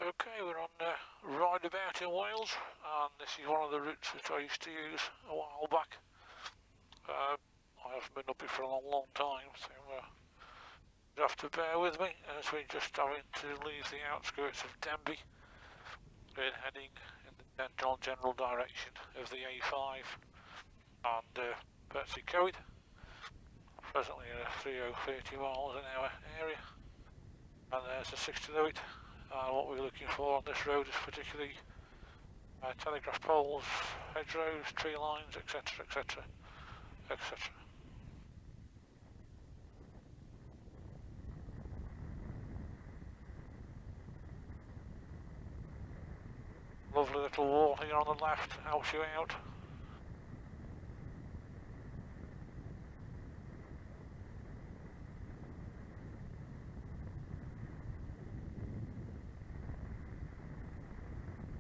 Okay, we're on Rideabout in Wales, and this is one of the routes that I used to use a while back. I haven't been up here for a long time, so you have to bear with me as we're just having to leave the outskirts of Denbigh. We're heading in the general direction of the A5 and Cerrigydruion, presently at a 30 miles an hour area, and there's the 608. What we're looking for on this road is particularly telegraph poles, hedgerows, tree lines, etc, etc, etc. Lovely little wall here on the left, helps you out.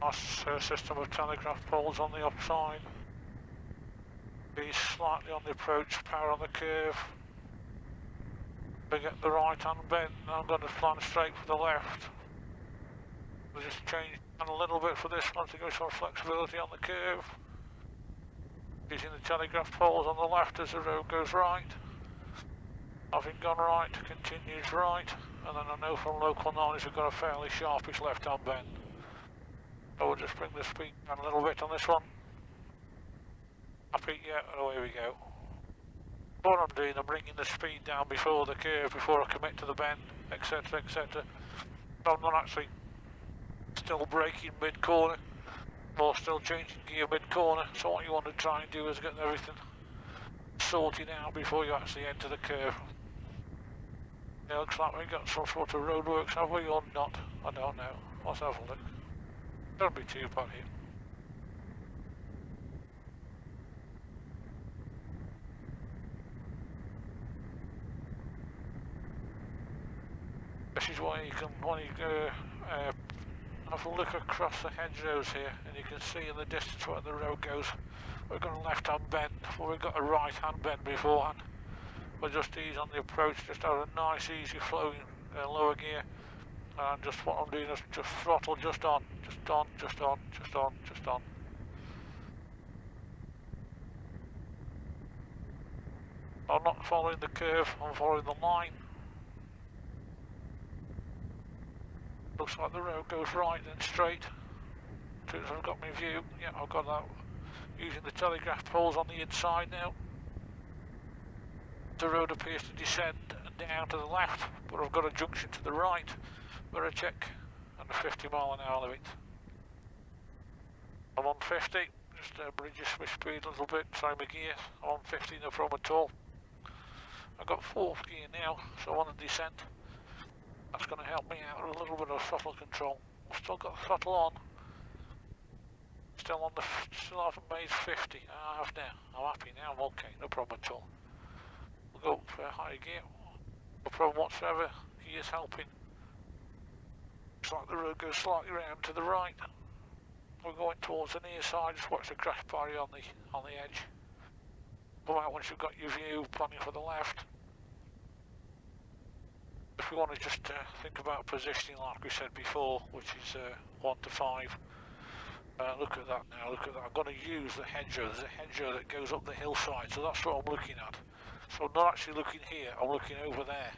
Nice system of telegraph poles on the upside. Be slightly on the approach, power on the curve. We get the right hand bend, I'm going to plan straight for the left. We'll just change a little bit for this one to give some flexibility on the curve. Using the telegraph poles on the left as the road goes right. Having gone right, continues right, and then I know from local knowledge we've got a fairly sharpish left hand bend. So we'll just bring the speed down a little bit on this one. Happy? Yeah, and away we go. What I'm doing, I'm bringing the speed down before the curve, before I commit to the bend, etc, etc. So I'm not actually still braking mid-corner, or still changing gear mid-corner. So what you want to try and do is get everything sorted out before you actually enter the curve. It looks like we've got some sort of roadworks, have we, or not? I don't know. Let's have a look. Don't be too bad here. This is why you can, when you have a look across the hedgerows here, and you can see in the distance where the road goes, we've got a left hand bend, but we've got a right hand bend beforehand. We'll just ease on the approach, just have a nice easy flowing lower gear, and just what I'm doing is just throttle just on, just on, just on, just on, just on. I'm not following the curve, I'm following the line. Looks like the road goes right then straight. As soon as I've got my view, yeah, I've got that. Using the telegraph poles on the inside now. The road appears to descend down to the left, but I've got a junction to the right. Mirror check, and a 50 mile an hour limit. I'm on 50, just reduce my speed a little bit, try my gear. I'm on 50, no problem at all. I've got fourth gear now, so on the descent. That's going to help me out with a little bit of throttle control. I've still got the throttle on. Still haven't made 50. I have now. I'm happy now, I'm okay, no problem at all. We'll go up for higher gear. No problem whatsoever, gear's helping. Looks like the road goes slightly round to the right. We're going towards the near side, just watch the crash barrier on the edge. Come out once you've got your view, planning for the left. If we want to just think about positioning like we said before, which is 1 to 5. Look at that now, look at that. I'm going to use the hedgerow. There's a hedgerow that goes up the hillside, so that's what I'm looking at. So I'm not actually looking here, I'm looking over there.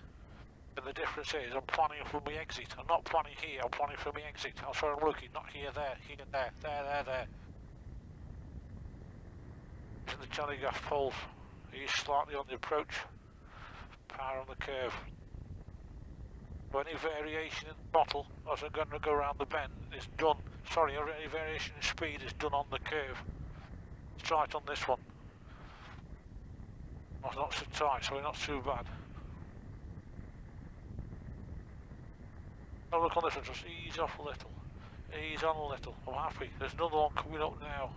And the difference is I'm planning for my exit. I'm not planning here, I'm planning for my exit. That's where I'm looking, not here, there, there. Using the telegraph poles, he's slightly on the approach, power on the curve. Any variation in the throttle as I'm going to go around the bend is done. Sorry, any variation in speed is done on the curve. Let's try it on this one. It's not so tight, so we're not too bad. Now look on this one, just ease off a little. Ease on a little. I'm happy. There's another one coming up now.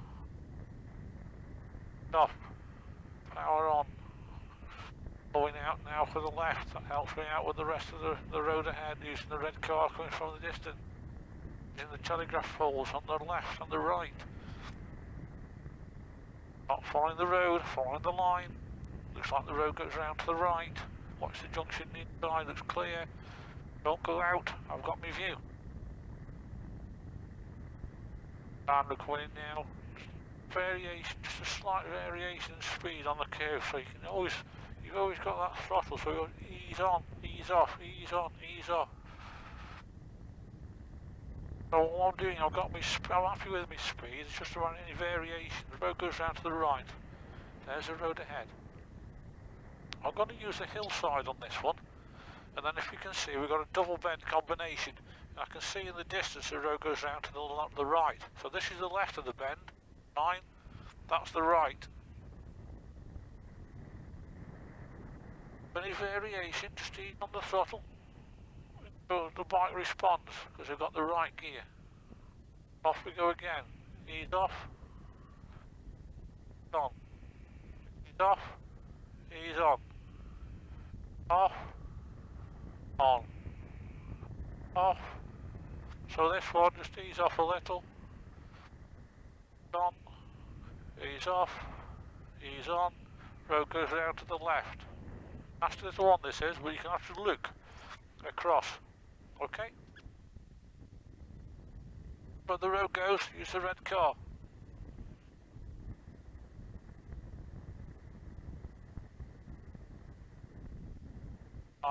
Stop. Power on. Going out now for the left, that helps me out with the rest of the road ahead, using the red car coming from the distance. Using the telegraph poles on the left and the right. Not following the road, following the line. Looks like the road goes round to the right. Watch the junction inside, looks clear. Don't go out, I've got my view. And we're coming in now. Variation, just a slight variation in speed on the curve, so you've always got that throttle, so you ease on, ease off, ease on, ease off. So what I'm doing, I'm happy with my speed, it's just around any variation. The road goes round to the right. There's the road ahead. I'm going to use the hillside on this one, and then if you can see, we've got a double bend combination. I can see in the distance the road goes round to the right. So this is the left of the bend, 9, that's the right. Any variation, just ease on the throttle. So the bike responds, because we've got the right gear. Off we go again. Ease off. On. Ease off. Ease on. Off. On. Off. So this one, just ease off a little. On. Ease off. Ease on. Road goes round to the left. That's the little one this is, but you can actually look across. Okay? But the road goes, use the red car.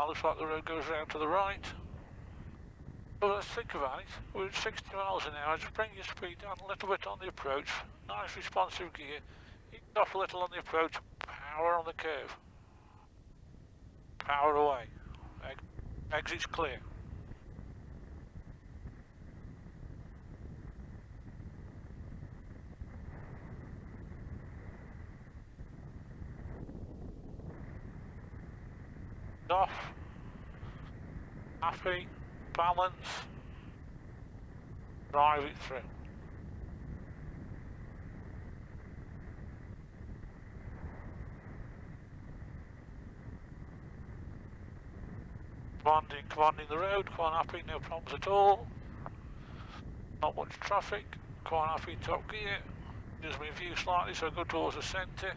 Looks like the road goes round to the right. But let's think about it. We're at 60 miles an hour, just bring your speed down a little bit on the approach. Nice responsive gear. Ease off a little on the approach. Power on the curve. Power away. Exit's clear. Off. Happy. Balance. Drive it through. Commanding the road, quite happy, no problems at all. Not much traffic, quite happy, top gear. Gives me view slightly so I go towards the centre.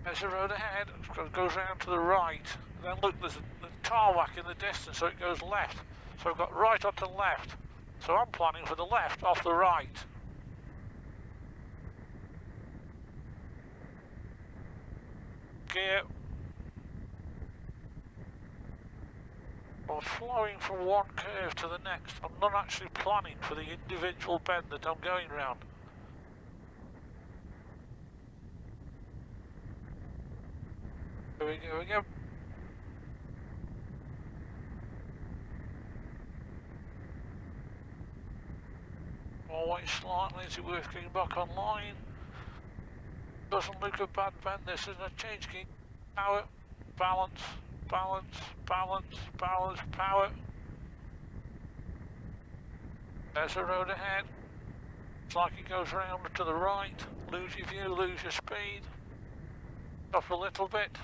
There's the road ahead, it goes round to the right. Then look, there's the tarmac in the distance, so it goes left. So I've got right onto left. So I'm planning for the left off the right. Gear. I'm flowing from one curve to the next. I'm not actually planning for the individual bend that I'm going round. Here we go again. I'll wait slightly, is it worth getting back online? Doesn't look a bad bend, this isn't a change key. Power, balance, balance, balance, balance, power. There's the road ahead. It's like it goes round to the right. Lose your view, lose your speed. Off a little bit.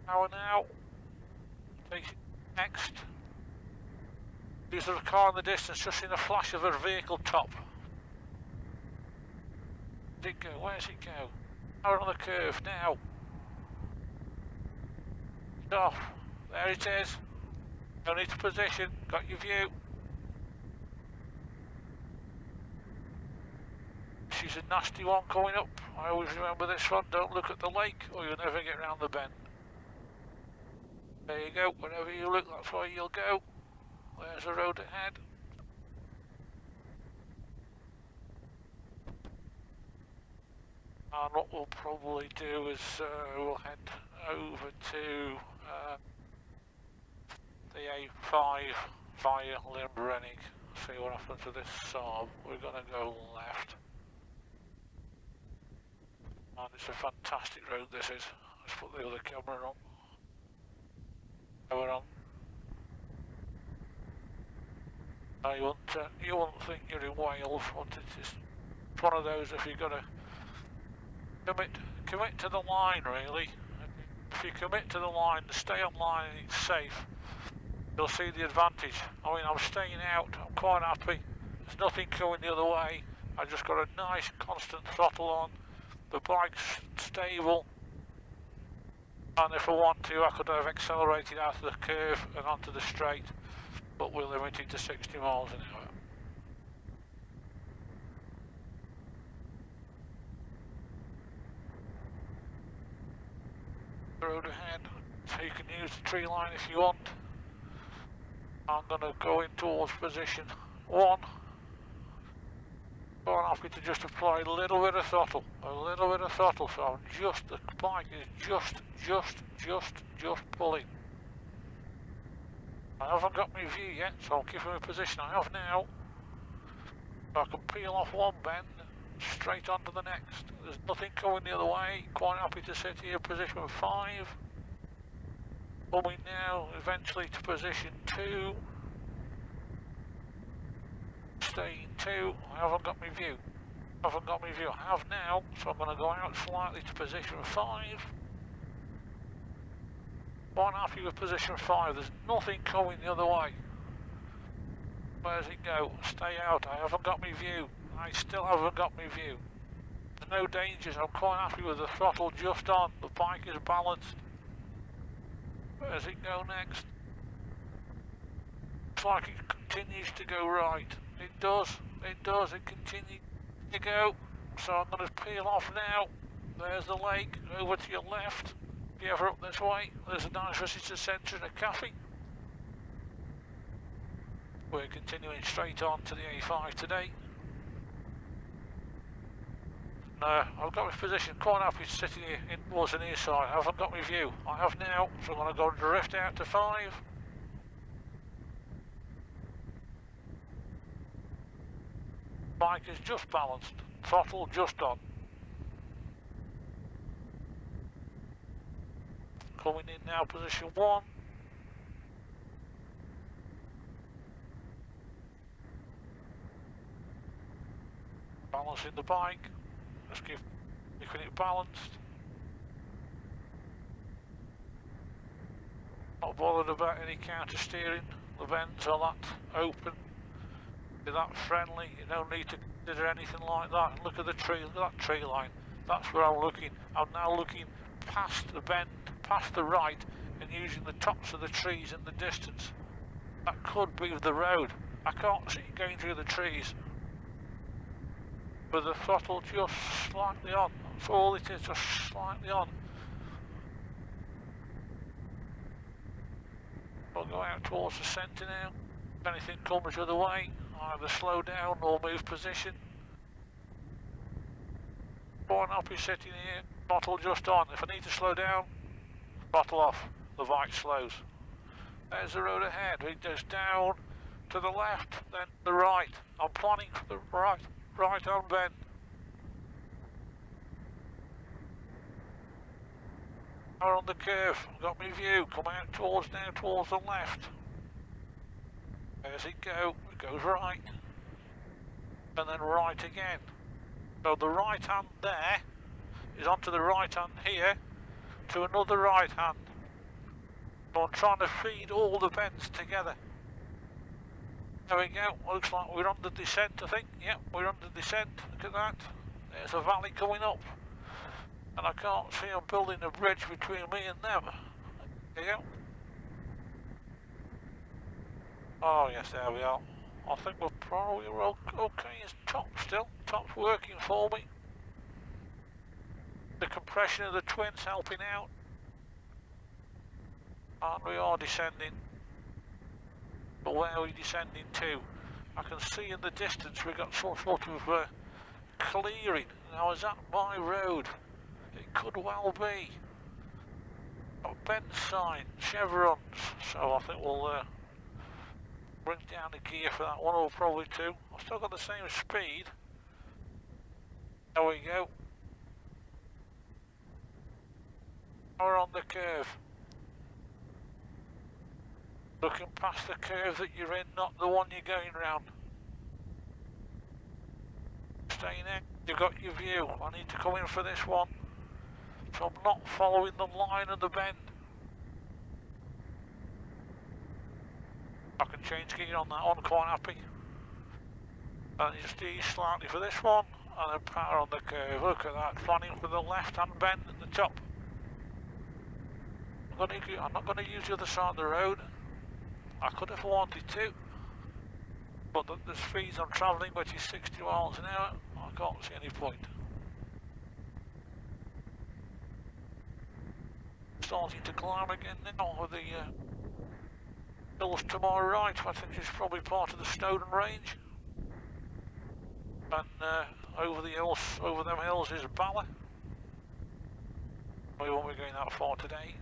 Power now. Next. There's a car in the distance, just seen a flash of a vehicle top. Where's it go? Where's it go? Power on the curve now. Off. There it is. No need to position. Got your view. She's a nasty one coming up. I always remember this one. Don't look at the lake or you'll never get round the bend. There you go. Wherever you look, that's where you'll go. There's the road ahead. And what we'll probably do is we'll head over to the A5 via Lyn Brenig. See what happens to this Saab. We're going to go left. And it's a fantastic road this is. Let's put the other camera on. Camera on. Now you won't think you're in Wales, but it's one of those if you're going to commit to the line really. If you commit to the line, stay on line and it's safe, you'll see the advantage. I mean, I'm staying out, I'm quite happy. There's nothing coming the other way. I just got a nice constant throttle on. The bike's stable. And if I want to, I could have accelerated out of the curve and onto the straight. But we're limited to 60 miles an hour. The road ahead, so you can use the tree line if you want. I'm going to go in towards position 1. So I'm happy to just apply a little bit of throttle, so I'm just, the bike is just pulling. I haven't got my view yet, so I'll keep my position I have now. So I can peel off one bend, straight onto the next. There's nothing coming the other way, quite happy to sit here, position 5. Coming now, eventually to position 2. Staying 2, I haven't got my view. I have now, so I'm going to go out slightly to position 5. Quite happy with position 5, there's nothing coming the other way. Where's it go? Stay out, I haven't got my view. I still haven't got my view. There's no dangers, I'm quite happy with the throttle just on. The bike is balanced. Where's it go next? Looks like it continues to go right. It does, it continues to go. So I'm going to peel off now. There's the lake, over to your left. If you're ever up this way, there's a nice visitor centre and a cafe. We're continuing straight on to the A5 today. No, I've got my position quite happy sitting here in towards the near side. I haven't got my view. I have now, so I'm going to go drift out to 5. Bike is just balanced, throttle just on. Coming in now, position 1. Balancing the bike, just keeping it balanced. Not bothered about any counter steering, the vents are that open. Be that friendly, you don't need to consider anything like that. Look at the tree, look at that tree line. That's where I'm looking. I'm now looking past the bend, past the right, and using the tops of the trees in the distance. That could be the road. I can't see it going through the trees. With the throttle just slightly on. That's all it is, just slightly on. I'll go out towards the centre now. If anything comes the other way, either slow down or move position. Quite happy sitting here, throttle just on. If I need to slow down, throttle off, the bike slows. There's the road ahead, it goes down to the left, then the right. I'm planning for the right on bend. Now on the curve, I've got my view, come out towards the left. There's it go, it goes right, and then right again. So the right hand there is onto the right hand here to another right hand. So I'm trying to feed all the bends together. There we go, looks like we're on the descent I think. Yep, we're on the descent, look at that. There's a valley coming up. And I can't see I'm building a bridge between me and them. There you go. Oh yes, there we are. I think we're probably okay. It's top still. Top's working for me. The compression of the twins helping out. And we are descending. But where are we descending to? I can see in the distance we've got some sort of clearing. Now is that my road? It could well be. Got bend sign, chevrons. So I think we'll bring down the gear for that one, or probably 2. I've still got the same speed. There we go. We're on the curve. Looking past the curve that you're in, not the one you're going round. Staying in, you've got your view. I need to come in for this one. So I'm not following the line of the bend. I can change gear on that one, quite happy. And just ease slightly for this one, and then power on the curve. Look at that, planning for the left hand bend at the top. I'm not going to use the other side of the road. I could have wanted to, but the speeds I'm travelling, which is 60 miles an hour, I can't see any point. starting to climb again now with the hills to my right. I think it's probably part of the Snowdon Range. And over the hills, over them hills is Bala. We won't be going that far today.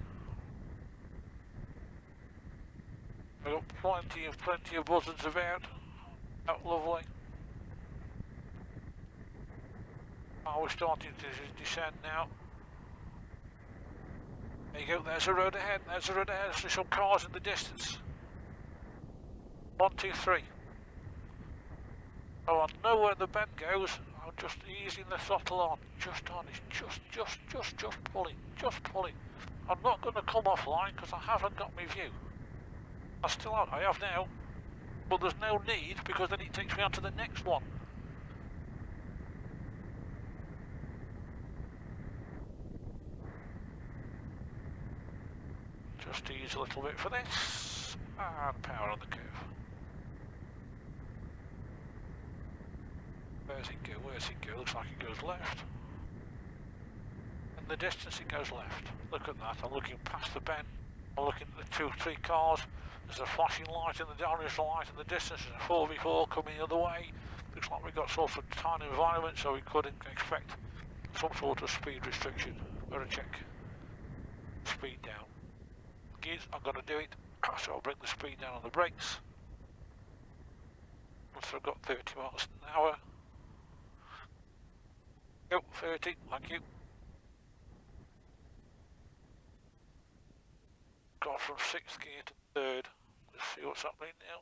We've got plenty of buzzards about. That's lovely. Oh, we're starting to descend now. There you go, there's a road ahead, there's a road ahead, there's some cars in the distance. 1, 2, 3. Oh, I know where the bend goes. I'm just easing the throttle on. Just on, it's just pulling. I'm not going to come offline because I haven't got my view. I have now, but there's no need because then it takes me on to the next one. Just ease a little bit for this, and power on the curve. Where's it go? Looks like it goes left. In the distance it goes left. Look at that, I'm looking past the bend. I'm looking at the 2 or 3 cars. There's a flashing light in the orange light in the distance. There's a 4x4 coming the other way. Looks like we've got sort of a tiny environment, so we couldn't expect some sort of speed restriction. Better check. Speed down. Gears, I'm going to do it. So I'll bring the speed down on the brakes. Once I've got 30 miles an hour. Go, 30, thank you. Got from 6th gear to 3rd. Let's see what's happening now.